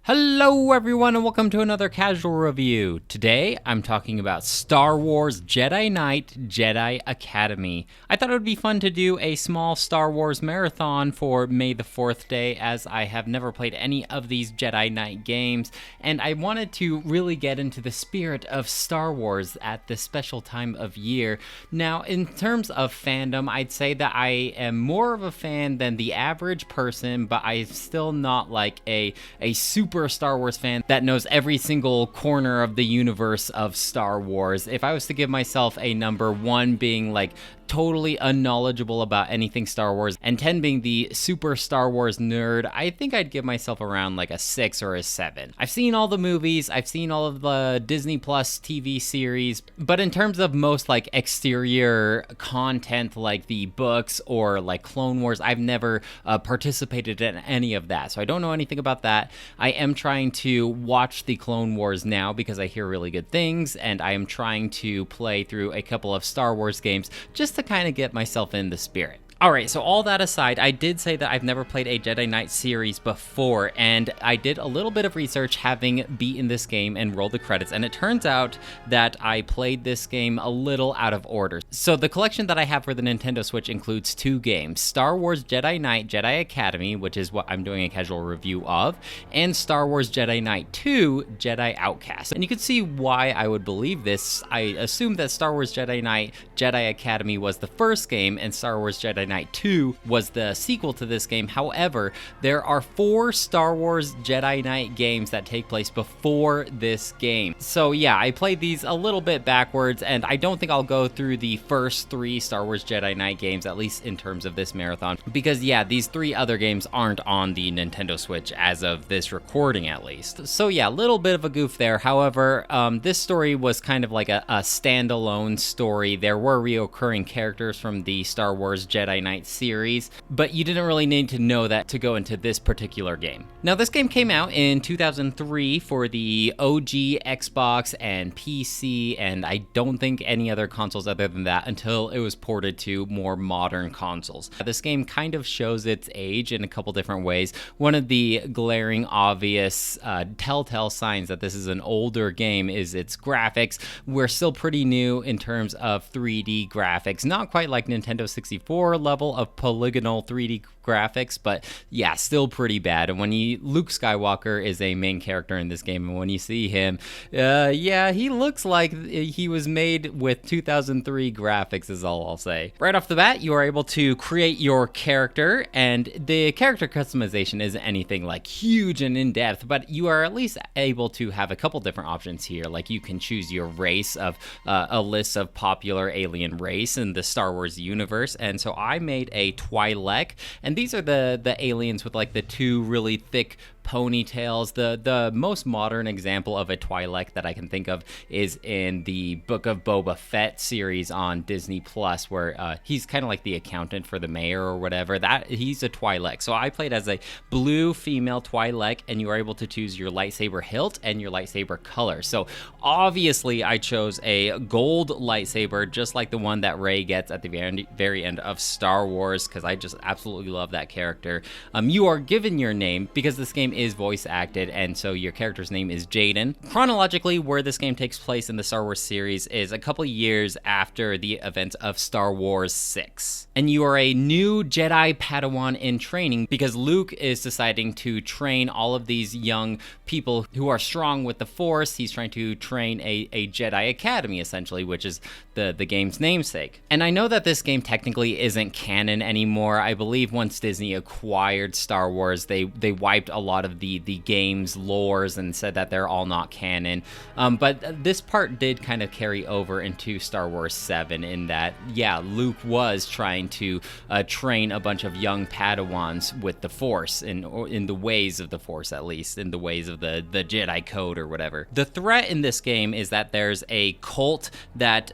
Hello everyone and welcome to another casual review. Today I'm talking about Star Wars Jedi Knight, Jedi Academy. I thought it would be fun to do a small Star Wars marathon for May the 4th day, as I have never played any of these Jedi Knight games, and I wanted to really get into the spirit of Star Wars at this special time of year. Now, in terms of fandom, I'd say that I am more of a fan than the average person, but I'm still not like a super Star Wars fan that knows every single corner of the universe of Star Wars. If I was to give myself a number, 1 being like totally unknowledgeable about anything Star Wars, and 10 being the super Star Wars nerd, I think I'd give myself around like a 6 or a 7. I've seen all the movies, I've seen all of the Disney Plus TV series, but in terms of most like exterior content like the books or like Clone Wars, I've never participated in any of that, so I don't know anything about that. I am trying to watch the Clone Wars now because I hear really good things, and I am trying to play through a couple of Star Wars games just to kind of get myself in the spirit. Alright, so all that aside, I did say that I've never played a Jedi Knight series before, and I did a little bit of research having beaten this game and rolled the credits, and it turns out that I played this game a little out of order. So the collection that I have for the Nintendo Switch includes 2 games, Star Wars Jedi Knight, Jedi Academy, which is what I'm doing a casual review of, and Star Wars Jedi Knight 2, Jedi Outcast. And you can see why I would believe this. I assume that Star Wars Jedi Knight, Jedi Academy was the first game, and Star Wars Jedi Knight 2 was the sequel to this game. However, there are 4 Star Wars Jedi Knight games that take place before this game. So yeah, I played these a little bit backwards, and I don't think I'll go through the first 3 Star Wars Jedi Knight games, at least in terms of this marathon, because yeah, these 3 other games aren't on the Nintendo Switch as of this recording at least. So yeah, a little bit of a goof there. However, this story was kind of like a standalone story. There were reoccurring characters from the Star Wars Jedi Knight series, but you didn't really need to know that to go into this particular game. Now, this game came out in 2003 for the OG Xbox and PC, and I don't think any other consoles other than that until it was ported to more modern consoles. This game kind of shows its age in a couple different ways. One of the glaring, obvious telltale signs that this is an older game is its graphics. We're still pretty new in terms of 3D graphics, not quite like Nintendo 64 level of polygonal 3D graphics, but yeah, still pretty bad. And when Luke Skywalker is a main character in this game, and when you see him, yeah, he looks like he was made with 2003 graphics is all I'll say. Right off the bat, you are able to create your character, and the character customization isn't anything like huge and in-depth, but you are at least able to have a couple different options here. Like, you can choose your race of a list of popular alien race in the Star Wars universe, and so I made a Twi'lek, and these are the aliens with like the 2 really thick ponytails. The most modern example of a Twi'lek that I can think of is in the Book of Boba Fett series on Disney Plus, where he's kind of like the accountant for the mayor or whatever. That he's a Twi'lek. So I played as a blue female Twi'lek, and you are able to choose your lightsaber hilt and your lightsaber color. So obviously I chose a gold lightsaber, just like the one that Rey gets at the very end of Star Wars, because I just absolutely love that character. You are given your name because this game is voice acted, and so your character's name is Jaden. Chronologically, where this game takes place in the Star Wars series is a couple years after the events of Star Wars 6. And you are a new Jedi Padawan in training because Luke is deciding to train all of these young people who are strong with the Force. He's trying to train a Jedi Academy, essentially, which is the game's namesake. And I know that this game technically isn't canon anymore. I believe once Disney acquired Star Wars, they wiped a lot of the game's lores and said that they're all not canon. But this part did kind of carry over into Star Wars 7 in that, yeah, Luke was trying to train a bunch of young Padawans with the Force, in the ways of the Force, at least, in the ways of the Jedi Code or whatever. The threat in this game is that there's a cult that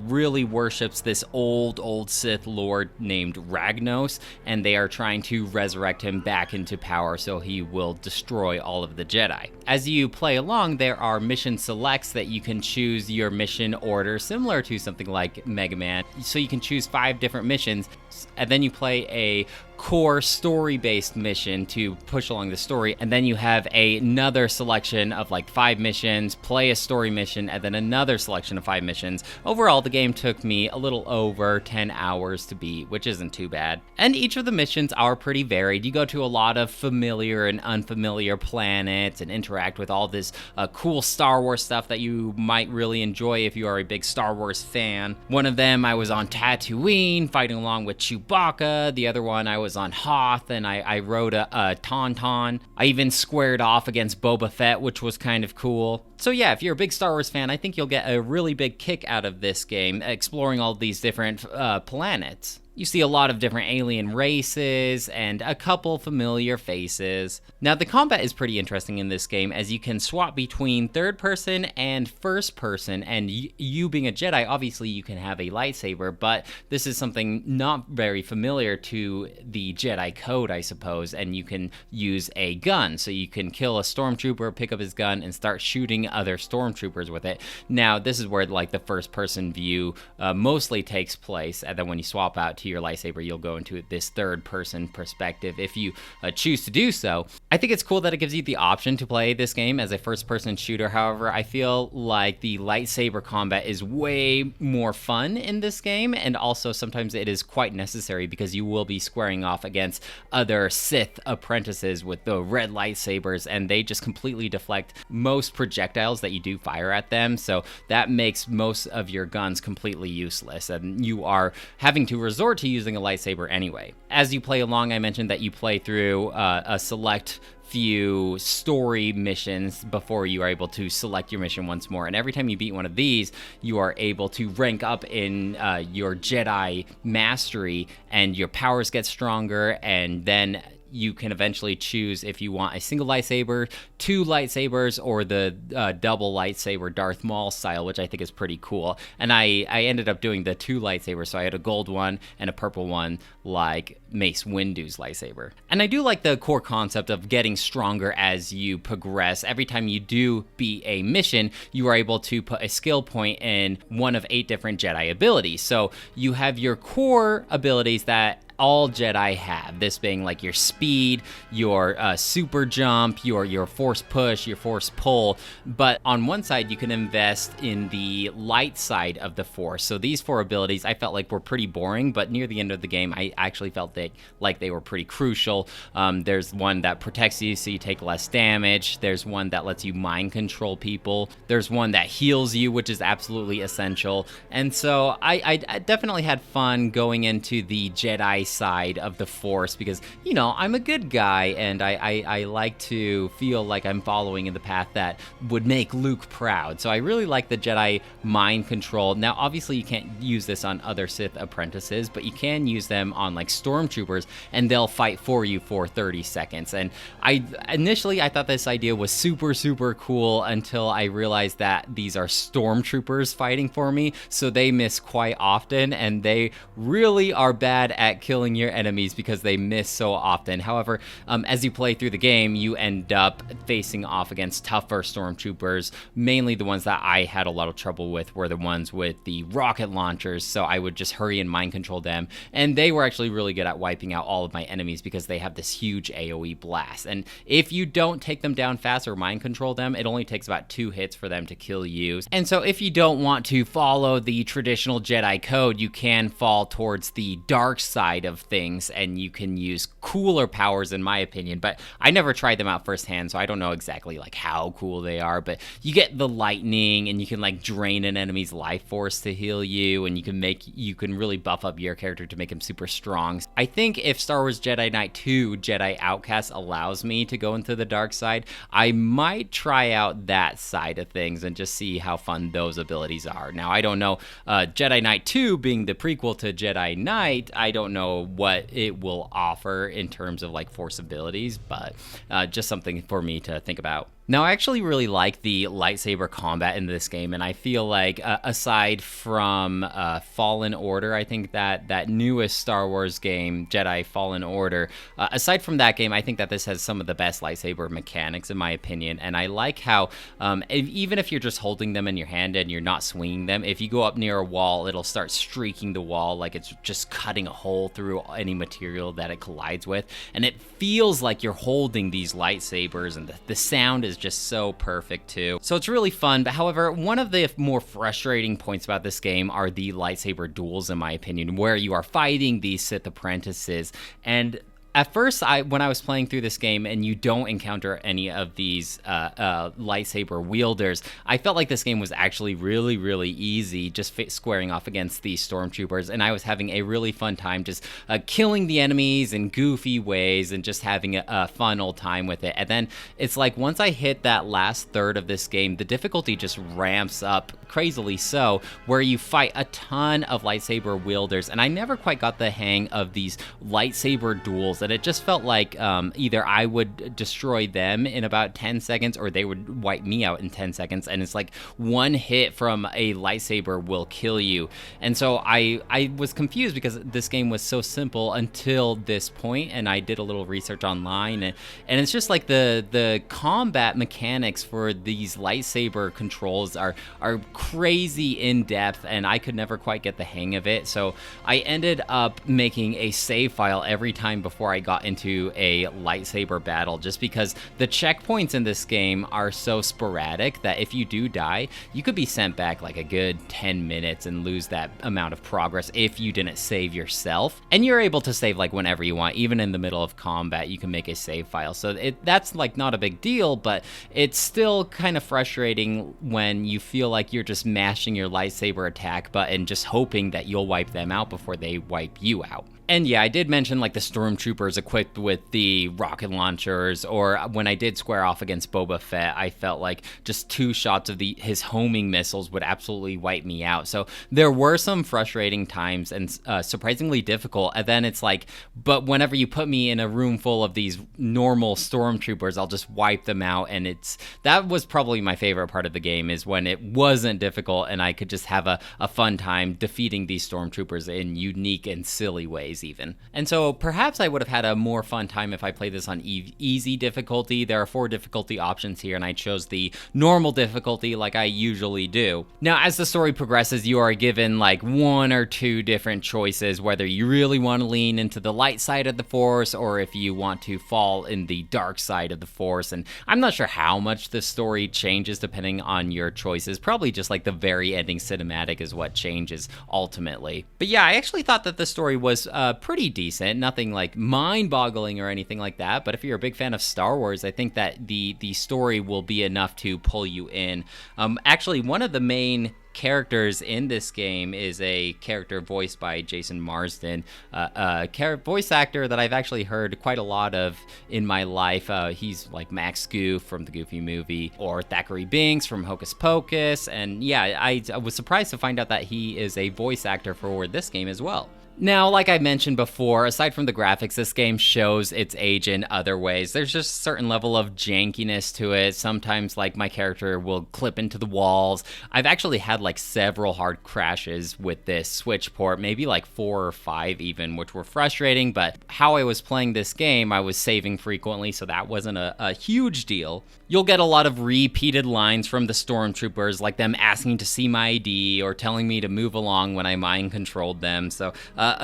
really worships this old Sith Lord named Ragnos, and they are trying to resurrect him back into power so he will destroy all of the Jedi. As you play along, there are mission selects that you can choose your mission order, similar to something like Mega Man. So you can choose 5 different missions, and then you play a core story-based mission to push along the story, and then you have another selection of like 5 missions, play a story mission, and then another selection of 5 missions. Overall, the game took me a little over 10 hours to beat, which isn't too bad. And each of the missions are pretty varied. You go to a lot of familiar and unfamiliar planets and interact with all this cool Star Wars stuff that you might really enjoy if you are a big Star Wars fan. One of them, I was on Tatooine fighting along with Chewbacca. The other one, I was on Hoth, and I rode a Tauntaun. I even squared off against Boba Fett, which was kind of cool. So yeah, if you're a big Star Wars fan, I think you'll get a really big kick out of this game, exploring all these different planets. You see a lot of different alien races and a couple familiar faces. Now, the combat is pretty interesting in this game, as you can swap between third person and first person, and you being a Jedi, obviously you can have a lightsaber, but this is something not very familiar to the Jedi code, I suppose, and you can use a gun. So you can kill a stormtrooper, pick up his gun, and start shooting other stormtroopers with it. Now, this is where like the first person view mostly takes place, and then when you swap out to your lightsaber, you'll go into this third person perspective if you choose to do so. I think it's cool that it gives you the option to play this game as a first person shooter. However, I feel like the lightsaber combat is way more fun in this game, and also sometimes it is quite necessary because you will be squaring off against other Sith apprentices with the red lightsabers, and they just completely deflect most projectiles that you do fire at them, so that makes most of your guns completely useless, and you are having to resort to using a lightsaber anyway. As you play along, I mentioned that you play through a select few story missions before you are able to select your mission once more, and every time you beat one of these, you are able to rank up in your Jedi mastery, and your powers get stronger, and then you can eventually choose if you want a single lightsaber, 2 lightsabers, or the double lightsaber Darth Maul style, which I think is pretty cool. And I ended up doing the 2 lightsabers, so I had a gold one and a purple one, like Mace Windu's lightsaber. And I do like the core concept of getting stronger as you progress. Every time you do beat a mission, you are able to put a skill point in one of 8 different Jedi abilities. So you have your core abilities that all Jedi have, this being like your speed, your super jump, your force push, your force pull. But on one side, you can invest in the light side of the force. So these 4 abilities I felt like were pretty boring, but near the end of the game, I actually felt like they were pretty crucial. There's one that protects you so you take less damage. There's one that lets you mind control people. There's one that heals you, which is absolutely essential. And so I definitely had fun going into the Jedi side of the Force because, you know, I'm a good guy, and I like to feel like I'm following in the path that would make Luke proud. So I really like the Jedi mind control. Now, obviously, you can't use this on other Sith apprentices, but you can use them on like stormtroopers, and they'll fight for you for 30 seconds. And initially I thought this idea was super cool until I realized that these are stormtroopers fighting for me, so they miss quite often, and they really are bad at killing your enemies because they miss so often. However, as you play through the game, you end up facing off against tougher stormtroopers. Mainly the ones that I had a lot of trouble with were the ones with the rocket launchers, so I would just hurry and mind control them, and they were actually really good at wiping out all of my enemies because they have this huge AoE blast. And if you don't take them down fast or mind control them, it only takes about 2 hits for them to kill you. And so if you don't want to follow the traditional Jedi code, you can fall towards the dark side of things, and you can use cooler powers, in my opinion, but I never tried them out firsthand, so I don't know exactly like how cool they are. But you get the lightning, and you can like drain an enemy's life force to heal you, and you can really buff up your character to make him super strong. I think if Star Wars Jedi Knight 2 Jedi Outcast allows me to go into the dark side, I might try out that side of things and just see how fun those abilities are. Now, I don't know, Jedi Knight 2 being the prequel to Jedi Knight, I don't know what it will offer in terms of like force abilities, but just something for me to think about. Now, I actually really like the lightsaber combat in this game, and I feel like aside from Fallen Order, I think that newest Star Wars game, Jedi Fallen Order, aside from that game, I think that this has some of the best lightsaber mechanics, in my opinion. And I like how even if you're just holding them in your hand and you're not swinging them, if you go up near a wall, it'll start streaking the wall like it's just cutting a hole through any material that it collides with. And it feels like you're holding these lightsabers, and the sound is just so perfect too. So it's really fun. But however, one of the more frustrating points about this game are the lightsaber duels, in my opinion, where you are fighting these Sith apprentices. And at first, when I was playing through this game and you don't encounter any of these lightsaber wielders, I felt like this game was actually really, really easy, just squaring off against these stormtroopers, and I was having a really fun time just killing the enemies in goofy ways and just having a fun old time with it. And then it's like once I hit that last third of this game, the difficulty just ramps up crazily so, where you fight a ton of lightsaber wielders, and I never quite got the hang of these lightsaber duels. And it just felt like either I would destroy them in about 10 seconds or they would wipe me out in 10 seconds. And it's like one hit from a lightsaber will kill you. And so I was confused because this game was so simple until this point, and I did a little research online. And it's just like the combat mechanics for these lightsaber controls are crazy in depth, and I could never quite get the hang of it. So I ended up making a save file every time before I got into a lightsaber battle, just because the checkpoints in this game are so sporadic that if you do die, you could be sent back like a good 10 minutes and lose that amount of progress if you didn't save yourself. And you're able to save like whenever you want, even in the middle of combat, you can make a save file. So that's like not a big deal, but it's still kind of frustrating when you feel like you're just mashing your lightsaber attack button, just hoping that you'll wipe them out before they wipe you out. And yeah, I did mention like the stormtroopers equipped with the rocket launchers, or when I did square off against Boba Fett, I felt like just 2 shots of his homing missiles would absolutely wipe me out. So there were some frustrating times and surprisingly difficult. And then it's like, but whenever you put me in a room full of these normal stormtroopers, I'll just wipe them out. And that was probably my favorite part of the game, is when it wasn't difficult and I could just have a fun time defeating these stormtroopers in unique and silly ways even. And so perhaps I would have had a more fun time if I played this on easy difficulty. There are 4 difficulty options here, and I chose the normal difficulty like I usually do. Now, as the story progresses, you are given like 1 or 2 different choices, whether you really want to lean into the light side of the Force or if you want to fall in the dark side of the Force. And I'm not sure how much the story changes depending on your choices. Probably just like the very ending cinematic is what changes ultimately. But yeah, I actually thought that the story was pretty decent, nothing like mind-boggling or anything like that, but if you're a big fan of Star Wars, I think that the story will be enough to pull you in. Actually, one of the main characters in this game is a character voiced by Jason Marsden, a voice actor that I've actually heard quite a lot of in my life. He's like Max Goof from the Goofy movie, or Thackeray Binks from Hocus Pocus, and yeah, I was surprised to find out that he is a voice actor for this game as well. Now, like I mentioned before, aside from the graphics, this game shows its age in other ways. There's just a certain level of jankiness to it. Sometimes, like, my character will clip into the walls. I've actually had, like, several hard crashes with this Switch port, maybe like 4 or 5 even, which were frustrating, but how I was playing this game, I was saving frequently, so that wasn't a huge deal. You'll get a lot of repeated lines from the stormtroopers, like them asking to see my ID or telling me to move along when I mind-controlled them, so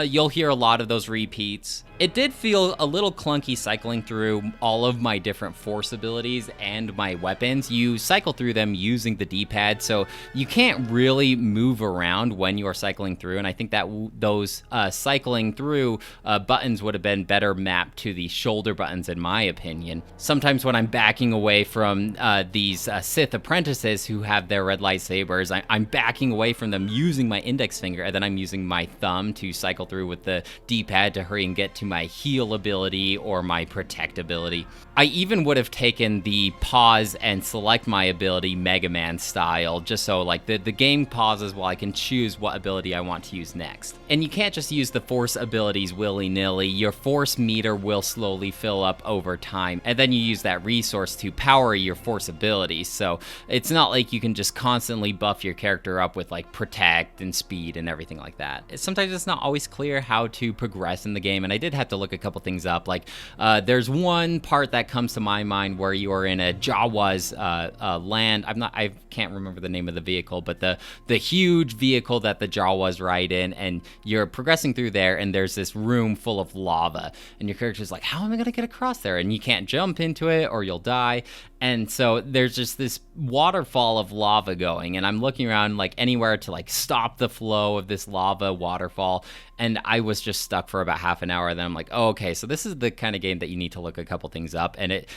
you'll hear a lot of those repeats. It did feel a little clunky cycling through all of my different Force abilities and my weapons. You cycle through them using the D-pad, so you can't really move around when you're cycling through, and I think that those cycling through buttons would have been better mapped to the shoulder buttons in my opinion. Sometimes when I'm backing away from these Sith apprentices who have their red lightsabers, I'm backing away from them using my index finger, and then I'm using my thumb to cycle cycle through with the D-pad to hurry and get to my heal ability or my protect ability. I even would have taken the pause and select my ability Mega Man style, just so like the game pauses while I can choose what ability I want to use next. And you can't just use the force abilities willy-nilly. Your force meter will slowly fill up over time, and then you use that resource to power your force abilities. So it's not like you can just constantly buff your character up with like protect and speed and everything like that. Sometimes it's not always clear how to progress in the game, and I did have to look a couple things up. Like there's one part that comes to my mind where you are in a Jawa's land. I can't remember the name of the vehicle, but the huge vehicle that the Jawas ride in, and you're progressing through there, and there's this room full of lava, and your character's like, how am I gonna get across there? And you can't jump into it or you'll die. And so there's just this waterfall of lava going, and I'm looking around like anywhere to like stop the flow of this lava waterfall, and I was just stuck for about half an hour. Then I'm like, oh, okay, so this is the kind of game that you need to look a couple things up. And it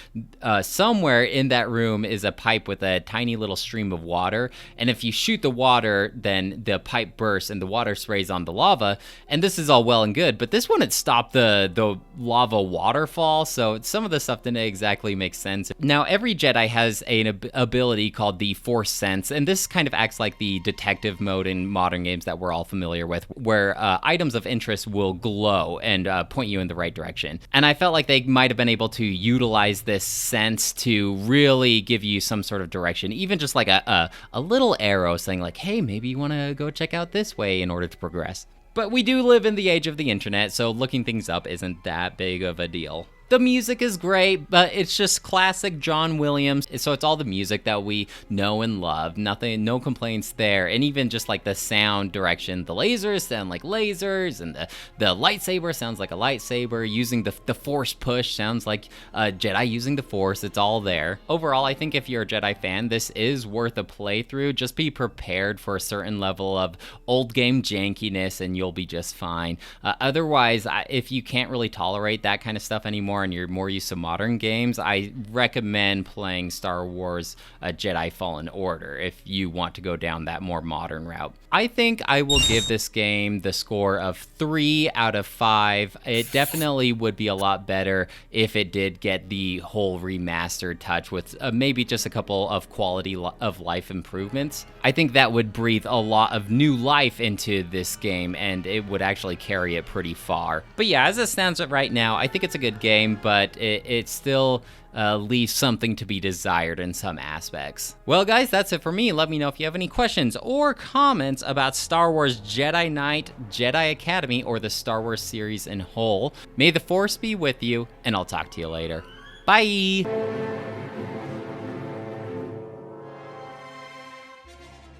somewhere in that room is a pipe with a tiny little stream of water, and if you shoot the water, then the pipe bursts and the water sprays on the lava. And this is all well and good, but this wouldn't stop the lava waterfall, so some of the stuff didn't exactly make sense. Now every Jedi has an ability called the Force Sense, and this kind of acts like the detective mode in modern games that we're all familiar with, where items of interest will glow and point you in the right direction. And I felt like they might have been able to utilize this sense to really give you some sort of direction, even just like a little arrow saying like, hey, maybe you want to go check out this way in order to progress. But we do live in the age of the internet, so looking things up isn't that big of a deal. The music is great, but it's just classic John Williams. So it's all the music that we know and love. No complaints there. And even just like the sound direction, the lasers sound like lasers, and the lightsaber sounds like a lightsaber. Using the force push sounds like a Jedi using the force. It's all there. Overall, I think if you're a Jedi fan, this is worth a playthrough. Just be prepared for a certain level of old game jankiness, and you'll be just fine. Otherwise, if you can't really tolerate that kind of stuff anymore, and you're more used to modern games, I recommend playing Star Wars Jedi Fallen Order if you want to go down that more modern route. I think I will give this game the score of 3 out of 5. It definitely would be a lot better if it did get the whole remastered touch with maybe just a couple of quality of life improvements. I think that would breathe a lot of new life into this game, and it would actually carry it pretty far. But yeah, as it stands right now, I think it's a good game, but it still leaves something to be desired in some aspects. Well, guys, that's it for me. Let me know if you have any questions or comments about Star Wars Jedi Knight, Jedi Academy, or the Star Wars series in whole. May the Force be with you, and I'll talk to you later. Bye!